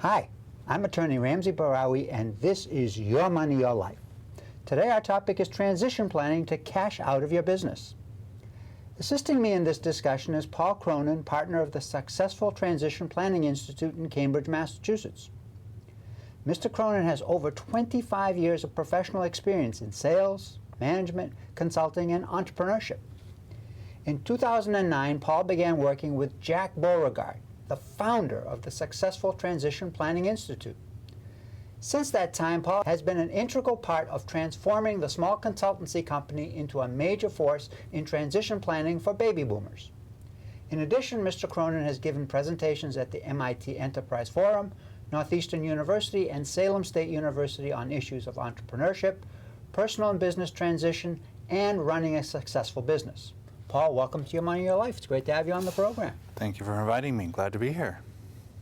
Hi, I'm Attorney Ramsey Bahrawy, and this is Your Money, Your Life. Today our topic is transition planning to cash out of your business. Assisting me in this discussion is Paul Cronin, partner of the Successful Transition Planning Institute in Cambridge, Massachusetts. Mr. Cronin has over 25 years of professional experience in sales, management, consulting, and entrepreneurship. In 2009, Paul began working with Jack Beauregard, the founder of the Successful Transition Planning Institute. Since that time, Paul has been an integral part of transforming the small consultancy company into a major force in transition planning for baby boomers. In addition, Mr. Cronin has given presentations at the MIT Enterprise Forum, Northeastern University, and Salem State University on issues of entrepreneurship, personal and business transition, and running a successful business. Paul, welcome to Your Money, Your Life. It's great to have you on the program. Thank you for inviting me. Glad to be here.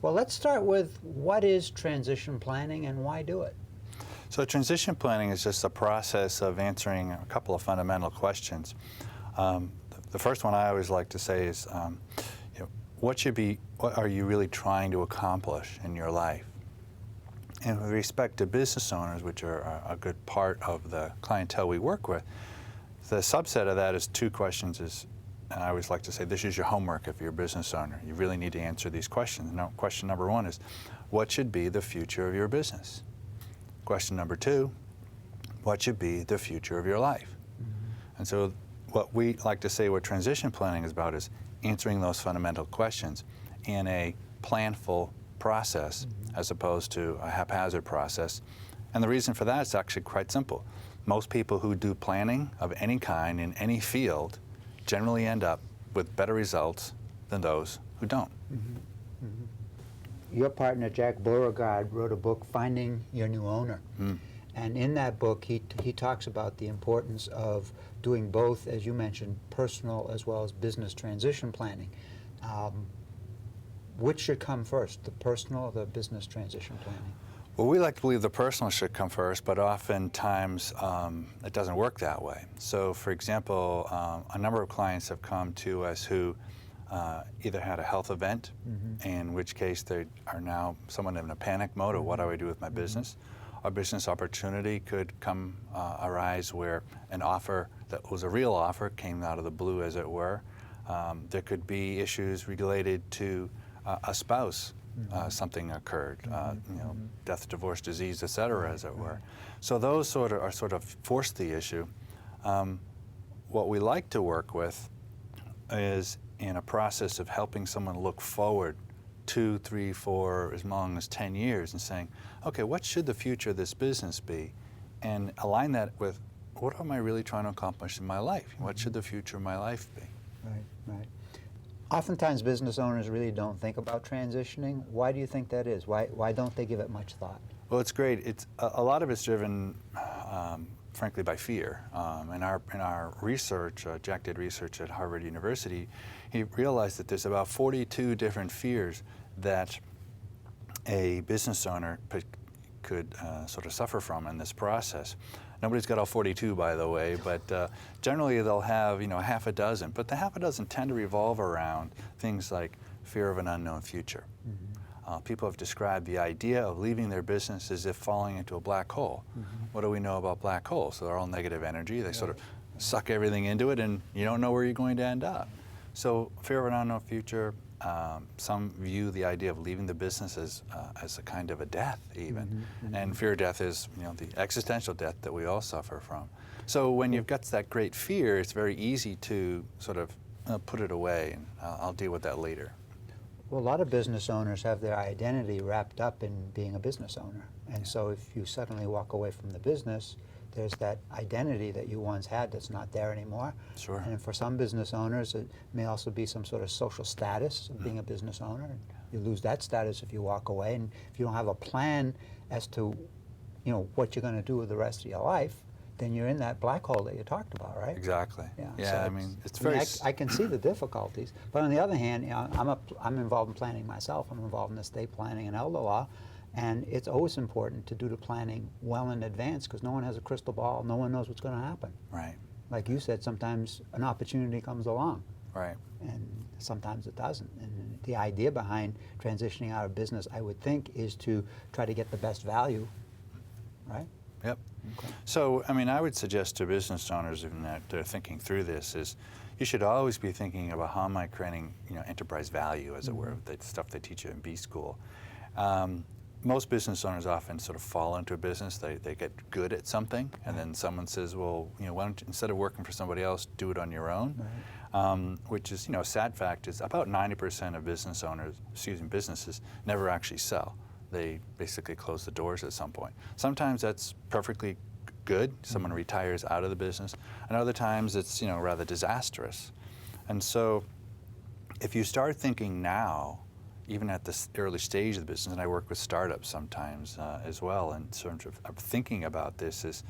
Well, let's start with what is transition planning and why do it? So transition planning is just a process of answering a couple of fundamental questions. The first one I always like to say is, what are you really trying to accomplish in your life? And with respect to business owners, which are a good part of the clientele we work with, the subset of that is two questions. And I always like to say, this is your homework if you're a business owner. You really need to answer these questions. Now, question number one is, what should be the future of your business? Question number two, what should be the future of your life? Mm-hmm. And so what we like to say what transition planning is about is answering those fundamental questions in a planful process, mm-hmm. as opposed to a haphazard process. And the reason for that is actually quite simple. Most people who do planning of any kind in any field generally end up with better results than those who don't. Mm-hmm. Mm-hmm. Your partner, Jack Beauregard, wrote a book, Finding Your New Owner. Mm. And in that book, he talks about the importance of doing both, as you mentioned, personal as well as business transition planning. Which should come first, the personal or the business transition planning? Well, we like to believe the personal should come first, but oftentimes it doesn't work that way. So, for example, a number of clients have come to us who either had a health event, mm-hmm. in which case they are now somewhat in a panic mode of what do I do with my business. A business opportunity could arise where an offer that was a real offer came out of the blue, as it were. There could be issues related to a spouse. Something occurred, death, divorce, disease, etc., as it were. So those sort of force the issue. What we like to work with is in a process of helping someone look forward 2, 3, 4, as long as 10 years and saying, okay, what should the future of this business be? And align that with, what am I really trying to accomplish in my life? What should the future of my life be? Right, right. Oftentimes business owners really don't think about transitioning. Why do you think that is? Why don't they give it much thought? Well, it's great. It's a lot of it's driven, frankly, by fear. In our research, Jack did research at Harvard University. He realized that there's about 42 different fears that a business owner could sort of suffer from in this process. Nobody's got all 42, by the way, but generally they'll have, half a dozen. But the half a dozen tend to revolve around things like fear of an unknown future. Mm-hmm. People have described the idea of leaving their business as if falling into a black hole. Mm-hmm. What do we know about black holes? So they're all negative energy. They sort of suck everything into it, and you don't know where you're going to end up. So fear of an unknown future. Some view the idea of leaving the business as a kind of a death, even. Mm-hmm, mm-hmm. And fear of death is, the existential death that we all suffer from. So when you've got that great fear, it's very easy to sort of put it away, and I'll deal with that later. Well, a lot of business owners have their identity wrapped up in being a business owner. And so if you suddenly walk away from the business, there's that identity that you once had that's not there anymore. Sure. And for some business owners, it may also be some sort of social status of being a business owner. You lose that status if you walk away, and if you don't have a plan as to, what you're going to do with the rest of your life, then you're in that black hole that you talked about, right? Exactly. Yeah. So it's very. I can see the difficulties, but on the other hand, I'm involved in planning myself. I'm involved in estate planning and elder law. And it's always important to do the planning well in advance because no one has a crystal ball. No one knows what's going to happen. Right. Like you said, sometimes an opportunity comes along. Right. And sometimes it doesn't. And the idea behind transitioning out of business, I would think, is to try to get the best value, right? Yep. Okay. So, I mean, I would suggest to business owners in that they're thinking through this is you should always be thinking about how am I creating, enterprise value, as it were, the stuff they teach you in B school. Most business owners often sort of fall into a business, they get good at something, and then someone says, well, why don't you, instead of working for somebody else, do it on your own? Right. Which is, a sad fact is about 90% of businesses never actually sell. They basically close the doors at some point. Sometimes that's perfectly good, someone retires out of the business, and other times it's, rather disastrous. And so if you start thinking now, even at this early stage of the business, and I work with startups sometimes as well, and sort of thinking about this is,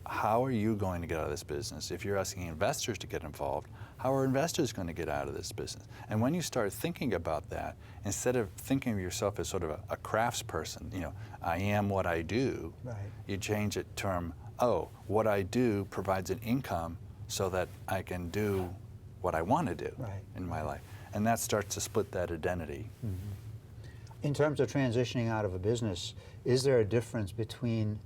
how are you going to get out of this business? If you're asking investors to get involved, how are investors going to get out of this business? And when you start thinking about that, instead of thinking of yourself as sort of a craftsperson, I am what I do, right. You change it term, what I do provides an income so that I can do what I want to do in my life. And that starts to split that identity. In terms of transitioning out of a business, is there a difference between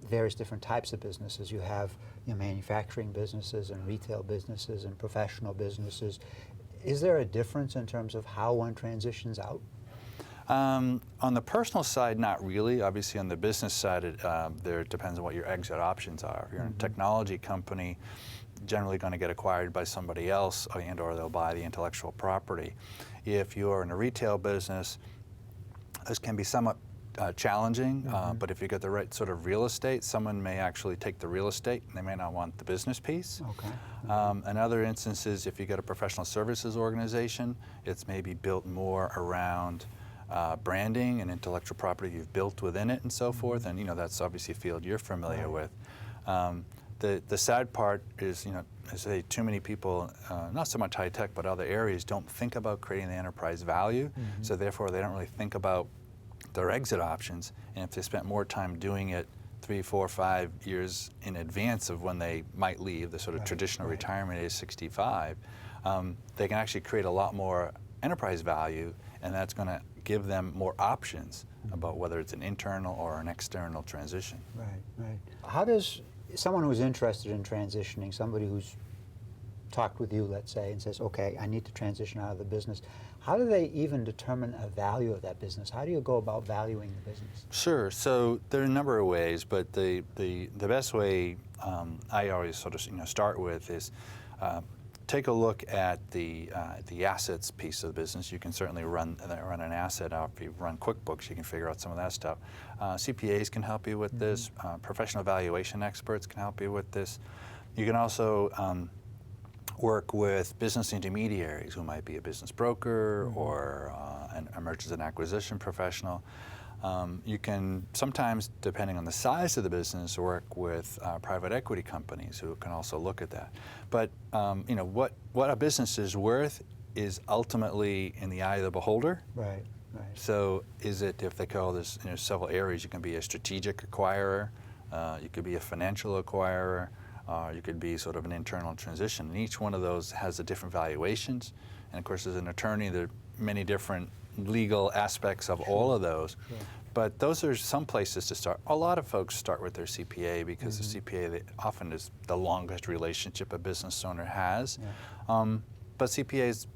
various different types of businesses? You have manufacturing businesses and retail businesses and professional businesses. Is there a difference in terms of how one transitions out? On the personal side, not really. Obviously, on the business side, it depends on what your exit options are. If you're in a technology company, generally going to get acquired by somebody else, or they'll buy the intellectual property. If you're in a retail business, this can be somewhat challenging, but if you get the right sort of real estate, someone may actually take the real estate and they may not want the business piece. Okay. In other instances, if you get a professional services organization, it's maybe built more around branding and intellectual property you've built within it and so forth, and that's obviously a field you're familiar with. The sad part is, I say too many people, not so much high tech, but other areas, don't think about creating the enterprise value, so therefore they don't really think about their exit options, and if they spent more time doing it 3, 4, 5 years in advance of when they might leave, the sort of traditional retirement age 65, they can actually create a lot more enterprise value, and that's going to give them more options about whether it's an internal or an external transition. Right. How does someone who's interested in transitioning, somebody who's talked with you, let's say, and says, okay, I need to transition out of the business, how do they even determine a value of that business? How do you go about valuing the business? Sure. So there are a number of ways, but the best way I always sort of start with is take a look at the assets piece of the business. You can certainly run an asset out. If you run QuickBooks, you can figure out some of that stuff. CPAs can help you with this. Professional valuation experts can help you with this. You can also work with business intermediaries who might be a business broker or a mergers and acquisition professional. You can sometimes, depending on the size of the business, work with private equity companies who can also look at that. But what a business is worth is ultimately in the eye of the beholder. Right. So is it, if they call this, several areas, you can be a strategic acquirer, you could be a financial acquirer, you could be sort of an internal transition. And each one of those has a different valuations. And of course, as an attorney, there are many different legal aspects of all of those. But those are some places to start. A lot of folks start with their CPA because the CPA often is the longest relationship a business owner has. But CPAs,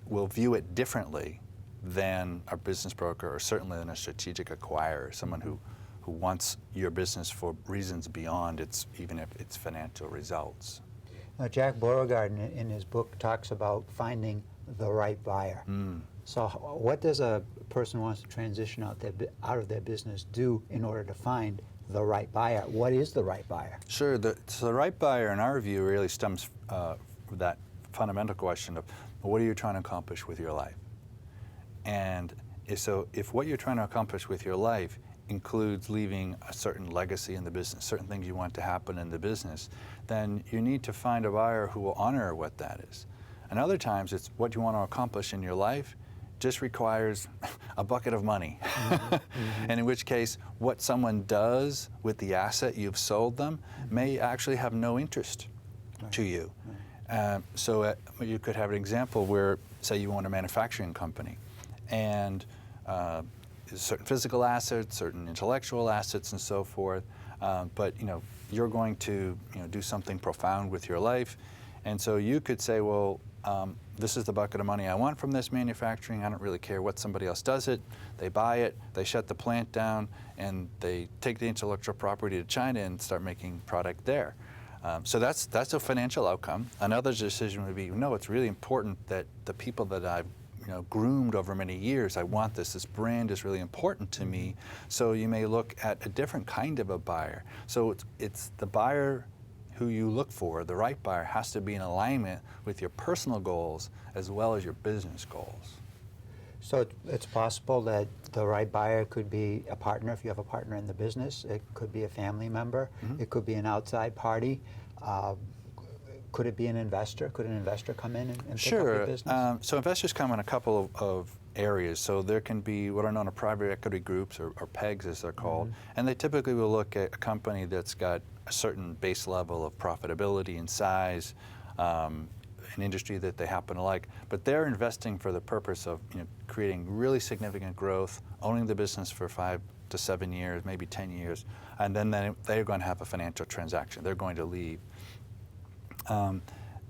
will view it differently than a business broker, or certainly than a strategic acquirer, someone who wants your business for reasons beyond even if its financial results. Now, Jack Beauregard in his book talks about finding the right buyer. So what does a person who wants to transition out of their business do in order to find the right buyer? What is the right buyer? Sure. So the right buyer, in our view, really stems from that fundamental question of what are you trying to accomplish with your life? And if what you're trying to accomplish with your life includes leaving a certain legacy in the business, certain things you want to happen in the business, then you need to find a buyer who will honor what that is. And other times, it's what you want to accomplish in your life just requires a bucket of money. And in which case, what someone does with the asset you've sold them may actually have no interest to you. You could have an example where, say, you own a manufacturing company, and certain physical assets, certain intellectual assets, and so forth. But you're going to do something profound with your life, and so you could say, well, this is the bucket of money I want from this manufacturing. I don't really care what somebody else does it. They buy it, they shut the plant down, and they take the intellectual property to China and start making product there. So that's a financial outcome. Another decision would be, no, it's really important that the people that I've groomed over many years, I want this. This brand is really important to me. So you may look at a different kind of a buyer. So it's the buyer who you look for, the right buyer, has to be in alignment with your personal goals as well as your business goals. So it's possible that the right buyer could be a partner if you have a partner in the business. It could be a family member. Mm-hmm. It could be an outside party. Could it be an investor? Could an investor come in and pick up your business? So investors come in a couple of areas. So there can be what are known as private equity groups, or PEGs as they're called, mm-hmm. and they typically will look at a company that's got a certain base level of profitability and size, an industry that they happen to like, but they're investing for the purpose of creating really significant growth, owning the business for 5 to 7 years, maybe 10 years, and then they're going to have a financial transaction. They're going to leave.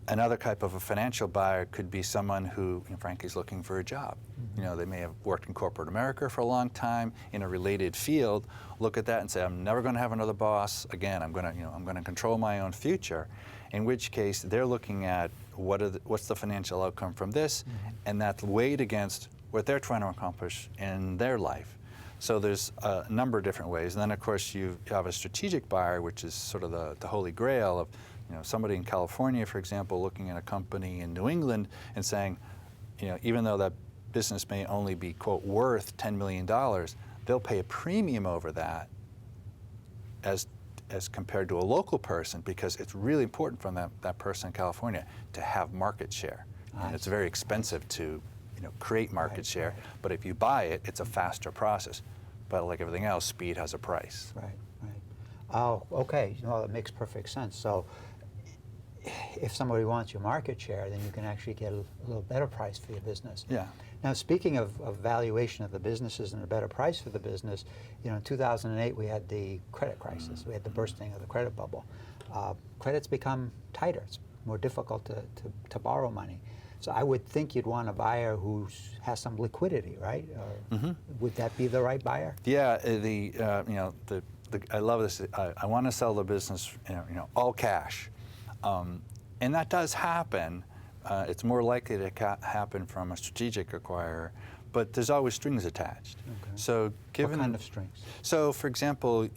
Another type of a financial buyer could be someone who, frankly, is looking for a job. Mm-hmm. They may have worked in corporate America for a long time in a related field. Look at that and say, I'm never going to have another boss again. I'm going to control my own future. In which case, they're looking at what's the financial outcome from this, mm-hmm. and that's weighed against what they're trying to accomplish in their life. So there's a number of different ways. And then, of course, you have a strategic buyer, which is sort of the holy grail of somebody in California, for example, looking at a company in New England and saying, even though that business may only be, quote, worth $10 million, they'll pay a premium over that as compared to a local person, because it's really important for that person in California to have market share. And it's very expensive to create market share, right. But if you buy it, it's a faster process. But like everything else, speed has a price. Right. Oh, okay. It makes perfect sense. So if somebody wants your market share, then you can actually get a little better price for your business. Yeah. Now, speaking of valuation of the businesses and a better price for the business, in 2008 we had the credit crisis. We had the bursting of the credit bubble. Credit's become tighter. It's more difficult to borrow money. So I would think you'd want a buyer who has some liquidity, right? Or mm-hmm. Would that be the right buyer? Yeah. I love this. I want to sell the business, all cash, and that does happen. It's more likely to happen from a strategic acquirer, but there's always strings attached. Okay. So, what kind of strings? So, for example,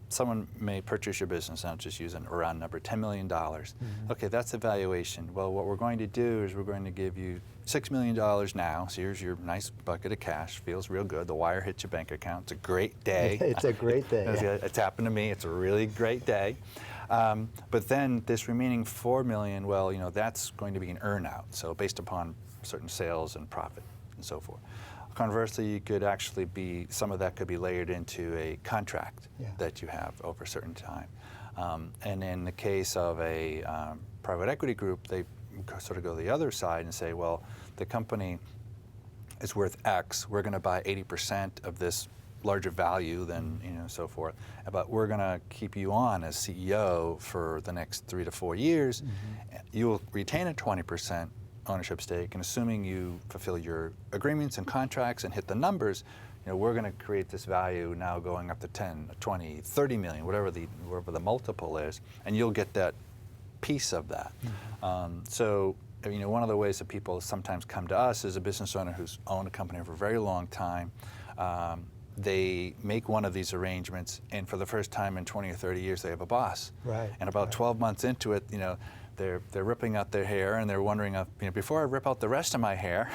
someone may purchase your business. I'll just use a round number, $10 million. Mm-hmm. Okay, that's the valuation. Well, what we're going to do is we're going to give you $6 million now. So here's your nice bucket of cash. Feels real good. The wire hits your bank account. It's a great day. It's a great day. It's happened to me. It's a really great day. But then this remaining $4 million, well, that's going to be an earn-out. So based upon certain sales and profit and so forth. Conversely, you could actually some of that could be layered into a contract that you have over a certain time. And in the case of a private equity group, they sort of go the other side and say, well, the company is worth X. We're going to buy 80% of this larger value than, so forth. But we're going to keep you on as CEO for the next 3 to 4 years. Mm-hmm. You will retain a 20% ownership stake, and assuming you fulfill your agreements and contracts and hit the numbers, we're going to create this value now going up to 10, 20, 30 million, whatever the multiple is, and you'll get that piece of that. Mm-hmm. So, one of the ways that people sometimes come to us is a business owner who's owned a company for a very long time. They make one of these arrangements, and for the first time in 20 or 30 years, they have a boss. Right. And about 12 months into it, they're ripping out their hair, and they're wondering, before I rip out the rest of my hair,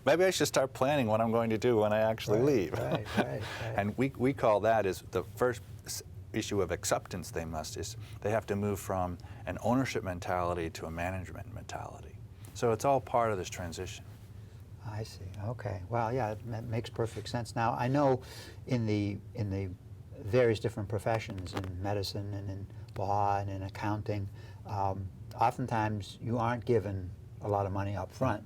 maybe I should start planning what I'm going to do when I actually leave. Right. And we call that is the first issue of acceptance they have to move from an ownership mentality to a management mentality. So it's all part of this transition. I see. Okay. Well, yeah, that makes perfect sense. Now, I know in the various different professions, in medicine and in law and in accounting, Oftentimes you aren't given a lot of money up front.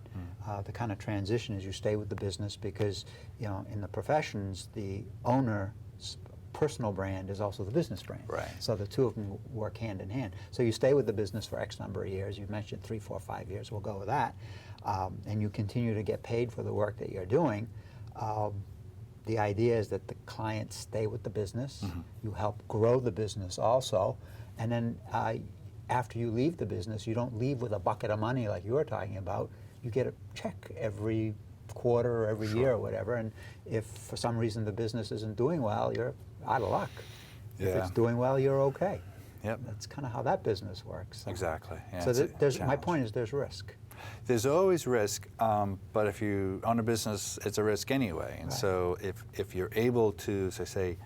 The kind of transition is you stay with the business because, you know, in the professions, the owner's personal brand is also the business brand. Right. So the two of them work hand in hand. So you stay with the business for X number of years. You mentioned 3, 4, 5 years. We'll go with that. And you continue to get paid for the work that you're doing. The idea is that the clients stay with the business. You help grow the business also. And then after you leave the business, you don't leave with a bucket of money like you were talking about. You get a check every quarter or every year or whatever. And if for some reason the business isn't doing well, you're out of luck. If it's doing well, you're okay. Yep. That's kind of how that business works. Exactly. Yeah, So there's my point is there's risk. There's always risk, but if you own a business, it's a risk anyway. And so if you're able to, so say,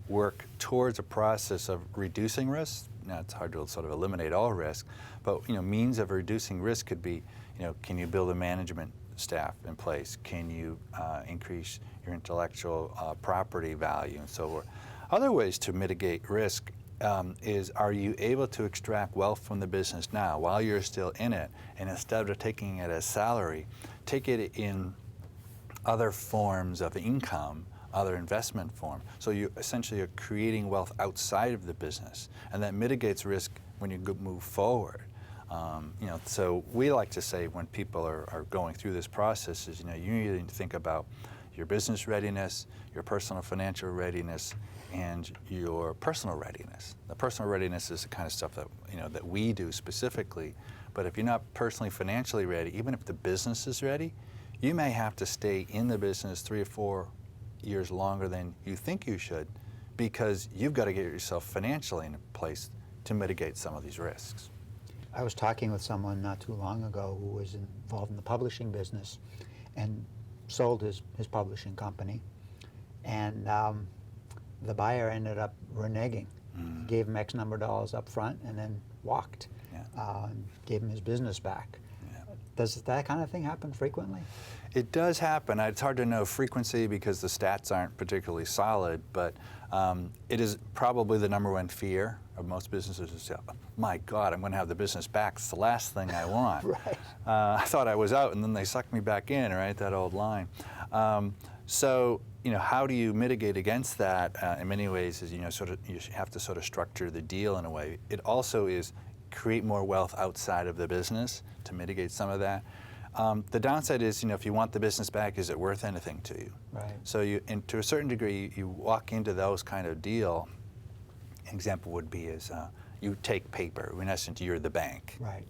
work towards a process of reducing risk, now it's hard to sort of eliminate all risk, but you know, means of reducing risk could be, you know, can you build a management staff in place? Can you increase your intellectual property value and so forth? Other ways to mitigate risk is, are you able to extract wealth from the business now while you're still in it, and instead of taking it as salary, take it in other forms of income, other investment form. So you essentially are creating wealth outside of the business, and that mitigates risk when you move forward. You know, so we like to say when people are going through this process is, you know, you need to think about your business readiness, your personal financial readiness, and your personal readiness. The personal readiness is the kind of stuff that, you know, that we do specifically. But if you're not personally financially ready, even if the business is ready, you may have to stay in the business 3 or 4 years longer than you think you should, because you've got to get yourself financially in place to mitigate some of these risks. I was talking with someone not too long ago who was involved in the publishing business and sold his publishing company. And the buyer ended up reneging. Gave him X number of dollars up front and then walked. And gave him his business back. Does that kind of thing happen frequently? It does happen. It's hard to know frequency because the stats aren't particularly solid, but it is probably the #1 fear of most businesses is, my God, I'm going to have the business back. It's the last thing I want. Right. I thought I was out, and then they sucked me back in, right? That old line. So, you know, how do you mitigate against that? In many ways, is, you know, sort of you have to sort of structure the deal in a way. It also is create more wealth outside of the business to mitigate some of that. The downside is, you know, if you want the business back, is it worth anything to you? Right. So you, and to a certain degree, you walk into those kind of deal. An example would be is you take paper. In essence, you're the bank. Right.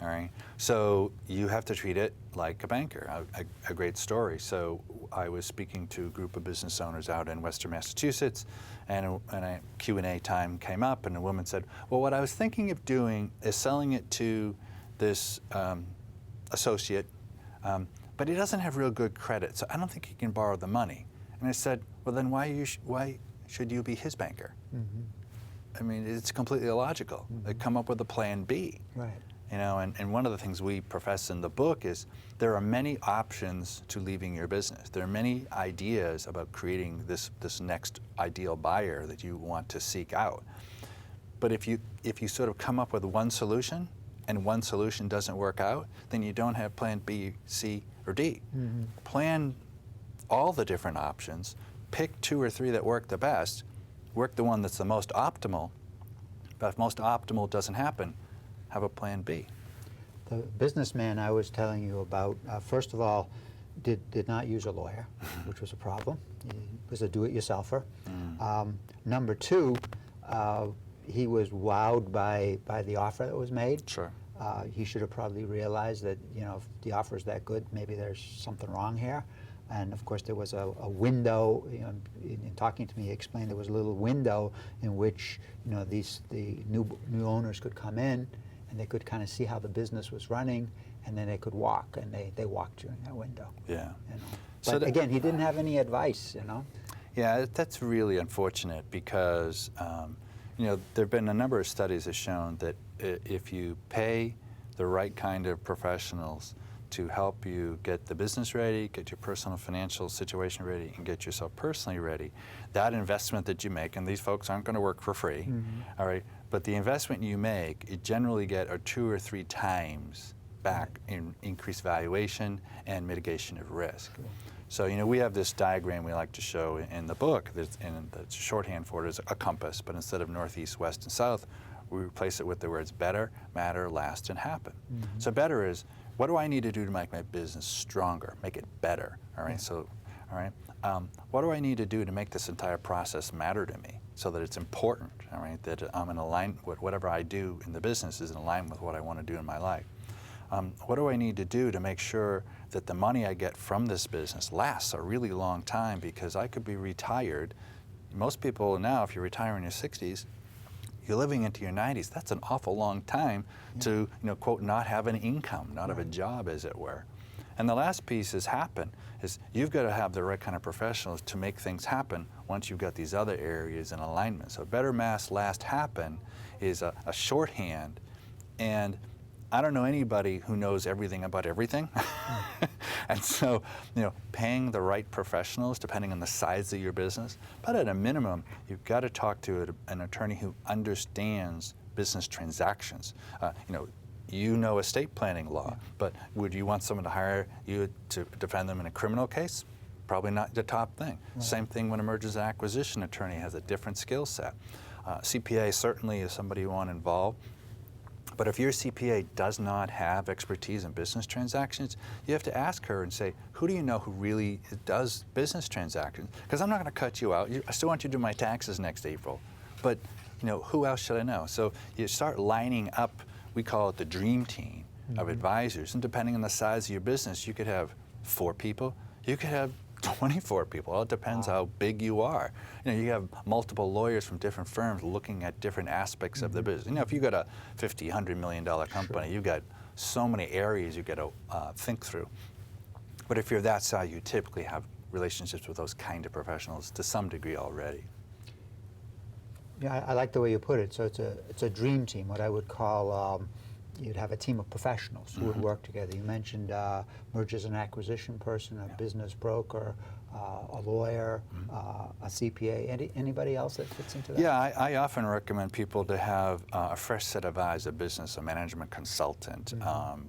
All right. So you have to treat it like a banker. A great story. So I was speaking to a group of business owners out in Western Massachusetts, and a Q&A time came up, and a woman said, "Well, what I was thinking of doing is selling it to this associate, but he doesn't have real good credit, so I don't think he can borrow the money." And I said, "Well, then why should you be his banker?" I mean, it's completely illogical. They come up with a plan B. Right. You know, and one of the things we profess in the book is there are many options to leaving your business. There are many ideas about creating this next ideal buyer that you want to seek out. But if you sort of come up with one solution and one solution doesn't work out, then you don't have plan B, C, or D. Plan all the different options, pick 2 or 3 that work the best, work the one that's the most optimal, but if most optimal doesn't happen, have a plan B. The businessman I was telling you about, first of all, did not use a lawyer, which was a problem. He was a do-it-yourselfer. Number 2, he was wowed by the offer that was made. Sure. He should have probably realized that, you know, if the offer is that good, maybe there's something wrong here. And of course, there was a window. You know, in talking to me, he explained there was a little window in which, you know, the new owners could come in, and they could kind of see how the business was running, and then they could walk, and they walked during that window. Yeah. You know. So But again, he didn't have any advice. You know. Yeah, that's really unfortunate because, you know, there have been a number of studies that have shown that if you pay the right kind of professionals to help you get the business ready, get your personal financial situation ready, and get yourself personally ready, that investment that you make, and these folks aren't going to work for free, all right, but the investment you make, you generally get 2 or 3 times back in increased valuation and mitigation of risk. Cool. So, we have this diagram we like to show in the book, and the shorthand for it is a compass, but instead of north, east, west, and south, we replace it with the words better, matter, last, and happen. Mm-hmm. So better is, what do I need to do to make my business stronger, make it better, all right? So, all right, what do I need to do to make this entire process matter to me so that it's important, all right, that I'm in alignment with whatever I do in the business is in alignment with what I want to do in my life. What do I need to do to make sure that the money I get from this business lasts a really long time, because I could be retired. Most people now, if you retire in your 60s, you're living into your 90s. That's an awful long time to, quote, not have an income, not have a job, as it were. And the last piece is happen, is you've got to have the right kind of professionals to make things happen once you've got these other areas in alignment. So better, mass, last, happen is a shorthand, and I don't know anybody who knows everything about everything. And so, paying the right professionals, depending on the size of your business, but at a minimum, you've got to talk to an attorney who understands business transactions. Estate planning law, but would you want someone to hire you to defend them in a criminal case? Probably not the top thing. Right. Same thing when a mergers and acquisition attorney has a different skill set. CPA certainly is somebody you want involved. But if your CPA does not have expertise in business transactions, you have to ask her and say, who do you know who really does business transactions? Because I'm not going to cut you out. I still want you to do my taxes next April. But, who else should I know? So you start lining up, we call it the dream team of advisors. And depending on the size of your business, you could have 4 people. You could have 24 people. Well, it depends how big you are. You have multiple lawyers from different firms looking at different aspects of the business. If you've got a $50, $100 million company, you've got so many areas you've got to think through. But if you're that size, you typically have relationships with those kind of professionals to some degree already. Yeah, I like the way you put it. So it's a dream team, what I would call, you'd have a team of professionals who would work together. You mentioned mergers and acquisition person, a business broker, a lawyer, a CPA. Anybody else that fits into that? Yeah, I often recommend people to have a fresh set of eyes, a business, a management consultant.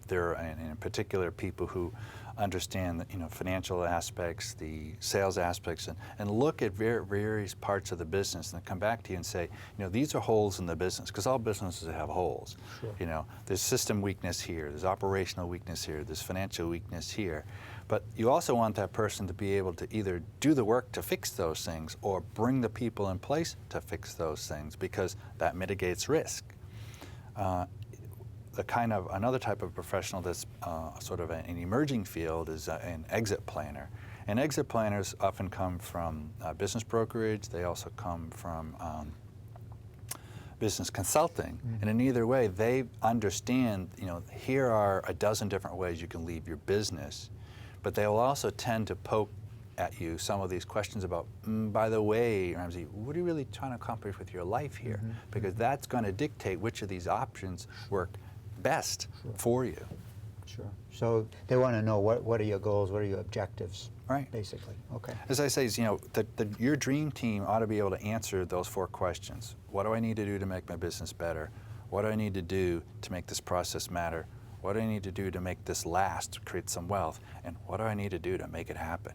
There are, in particular, people who understand the financial aspects, the sales aspects, and look at various parts of the business and come back to you and say, these are holes in the business, because all businesses have holes. Sure. There's system weakness here, there's operational weakness here, there's financial weakness here. But you also want that person to be able to either do the work to fix those things or bring the people in place to fix those things, because that mitigates risk. Another type of professional that's sort of an emerging field is an exit planner. And exit planners often come from business brokerage. They also come from business consulting. And in either way, they understand, here are a dozen different ways you can leave your business. But they will also tend to poke at you some of these questions about, by the way, Ramsey, what are you really trying to accomplish with your life here? Because that's going to dictate which of these options work best for you. Sure. So they want to know what are your goals, what are your objectives, right? Basically. Okay. As I say, your dream team ought to be able to answer those 4 questions. What do I need to do to make my business better? What do I need to do to make this process matter? What do I need to do to make this last, to create some wealth? And what do I need to do to make it happen?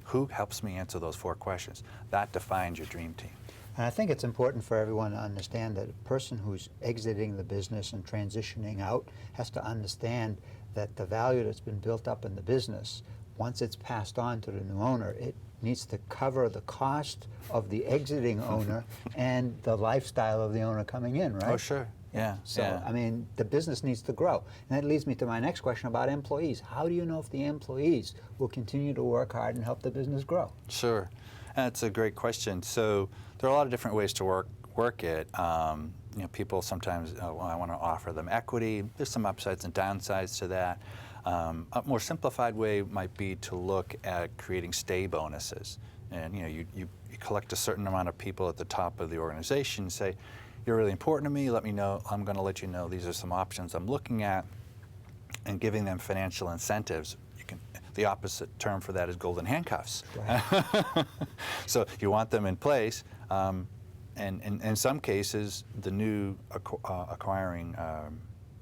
Who helps me answer those 4 questions? That defines your dream team. And I think it's important for everyone to understand that a person who's exiting the business and transitioning out has to understand that the value that's been built up in the business, once it's passed on to the new owner, it needs to cover the cost of the exiting owner and the lifestyle of the owner coming in, right? Oh, sure. Yeah. So, I mean, the business needs to grow. And that leads me to my next question about employees. How do you know if the employees will continue to work hard and help the business grow? Sure. That's a great question. So there are a lot of different ways to work it. People sometimes, I want to offer them equity. There's some upsides and downsides to that. A more simplified way might be to look at creating stay bonuses. And you collect a certain amount of people at the top of the organization and say, you're really important to me, let me know, I'm going to let you know these are some options I'm looking at, and giving them financial incentives. The opposite term for that is golden handcuffs. Right. So you want them in place, And in some cases, the new acquiring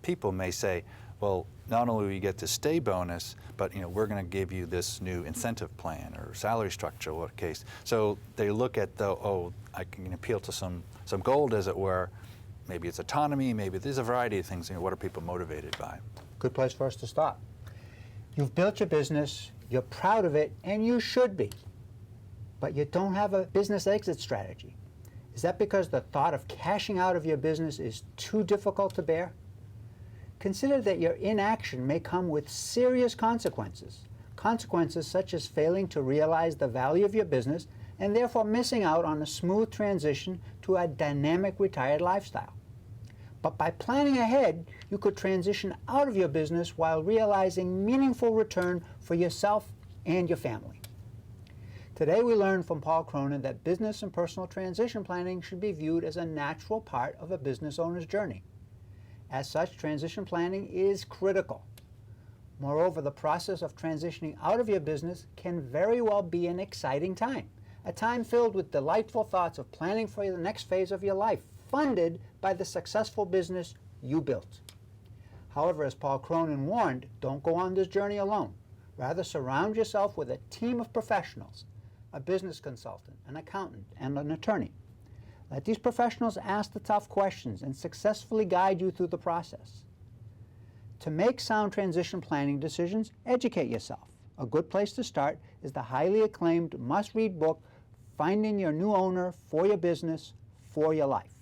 people may say, well, not only will you get the stay bonus, but we're going to give you this new incentive plan or salary structure, what case. So they look at I can appeal to some gold, as it were. Maybe it's autonomy, maybe there's a variety of things. What are people motivated by? Good place for us to start. You've built your business, you're proud of it, and you should be. But you don't have a business exit strategy. Is that because the thought of cashing out of your business is too difficult to bear? Consider that your inaction may come with serious consequences. Consequences such as failing to realize the value of your business and therefore missing out on a smooth transition to a dynamic retired lifestyle. But by planning ahead, you could transition out of your business while realizing meaningful return for yourself and your family. Today we learned from Paul Cronin that business and personal transition planning should be viewed as a natural part of a business owner's journey. As such, transition planning is critical. Moreover, the process of transitioning out of your business can very well be an exciting time, a time filled with delightful thoughts of planning for the next phase of your life, funded by the successful business you built. However, as Paul Cronin warned, don't go on this journey alone. Rather, surround yourself with a team of professionals, a business consultant, an accountant, and an attorney. Let these professionals ask the tough questions and successfully guide you through the process. To make sound transition planning decisions, educate yourself. A good place to start is the highly acclaimed must-read book, Finding Your New Owner for Your Business, for Your Life.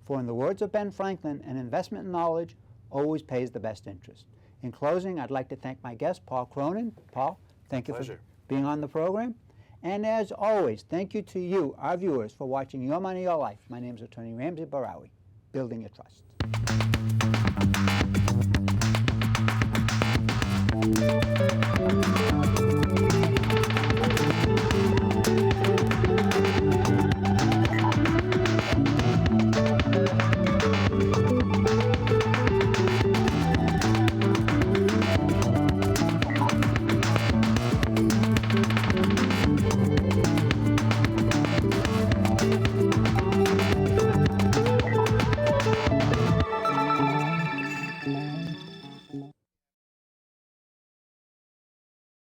For in the words of Ben Franklin, an investment in knowledge always pays the best interest. In closing, I'd like to thank my guest, Paul Cronin. Paul, thank you for being on the program. And as always, thank you to you, our viewers, for watching Your Money, Your Life. My name is Attorney Ramsey Bahrawy, Building Your Trust.